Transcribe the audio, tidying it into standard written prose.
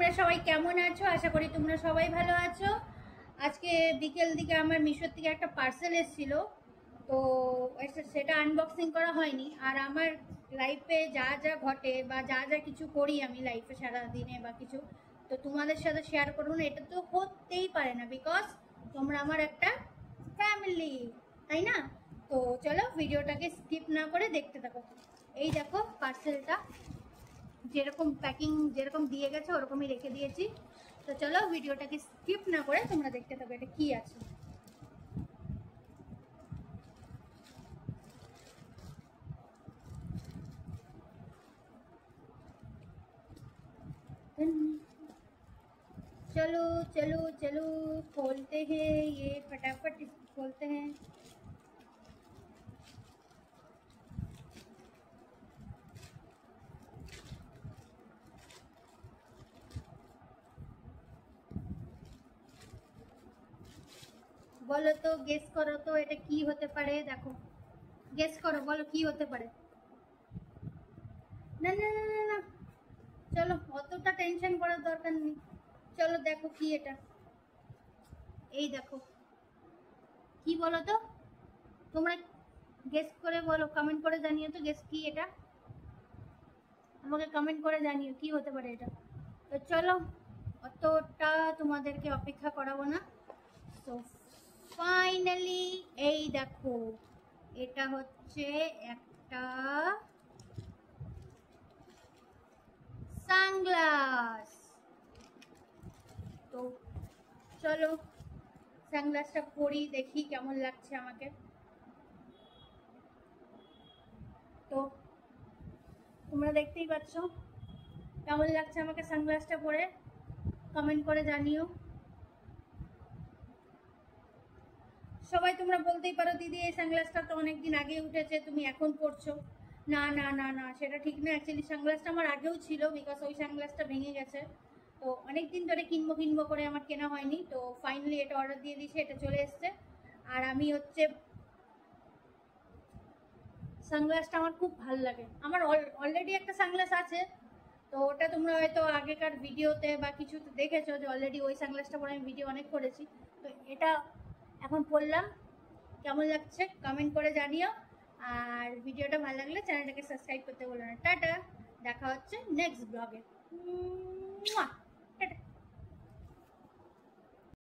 তোমরা সবাই কেমন আছো? আশা করি তোমরা সবাই ভালো আছো। আজকে বিকেল দিকে আমার মিশোর থেকে একটা পার্সেল এসেছিল, তো সেটা আনবক্সিং করা হয়নি। আর আমার লাইফে যা যা ঘটে বা যা যা কিছু করি আমি লাইফে সারা দিনে বা কিছু, তো তোমাদের সাথে শেয়ার করবো না, এটা তো হতেই পারে না, বিকজ তোমরা আমার একটা ফ্যামিলি, তাই না? তো চলো ভিডিওটাকে স্কিপ না করে দেখতে থাকো। এই দেখো পার্সেলটা, যেরকম প্যাকিং যেরকম দিয়ে গেছে ওরকমই রেখে দিয়েছি। তো চলো ভিডিওটাকে স্কিপ না করে তোমরা দেখতে থাকো এটা কি আছে। चलो चलो चलो खोलते हैं, ये फटाफट इसको खोलते हैं। বলো তো, গেস করো তো এটা কি হতে পারে। দেখো, গেস করো, বলো কি হতে পারে। না না না না না, চলো অতটা টেনশন করার দরকার নেই। চলো দেখো কি এটা। এই দেখো, কি বলো তো তোমরা, গেস করে বলো, কমেন্ট করে জানিও তো গেস কি এটা, আমাকে কমেন্ট করে জানিও কি হতে পারে এটা। তো চলো অতটা তোমাদেরকে অপেক্ষা করাবো না। সো ফাইনালি এই দেখো, এটা হচ্ছে একটা সানগ্লাস। তো চলো সানগ্লাসটা পরি, দেখি কেমন লাগছে আমাকে। তো তোমরা দেখতেই পাচ্ছ কেমন লাগছে আমাকে সানগ্লাসটা পরে, কমেন্ট করে জানিও। সবাই তোমরা বলতেই পারো দিদি এই সানগ্লাসটা তো অনেকদিন আগে উঠেছে, তুমি এখন পরছো। না না না না, সেটা ঠিক না। অ্যাকচুয়ালি সানগ্লাসটা আমার আগেও ছিল, বিকজ ওই সানগ্লাসটা ভেঙে গেছে। তো অনেক দিন ধরে কিনবো কিনবো করে আমার কেনা হয়নি। তো ফাইনালি এটা অর্ডার দিয়ে দিয়েছি, এটা চলে এসছে। আর আমি হচ্ছে সানগ্লাসটা আমার খুব ভালো লাগে। আমার অলরেডি একটা সানগ্লাস আছে, তো ওটা তোমরা হয়তো আগেকার ভিডিওতে বা কিছুতে দেখেছো যে অলরেডি ওই সানগ্লাসটা পরে আমি ভিডিও অনেক করেছি। তো এটা এখন পরলাম, কেমন লাগছে কমেন্ট করে জানিও। আর ভিডিওটা ভালো লাগলে চ্যানেলটাকে সাবস্ক্রাইব করতে বলো না। টাটা, দেখা হচ্ছে নেক্সট ব্লগে। টাটা।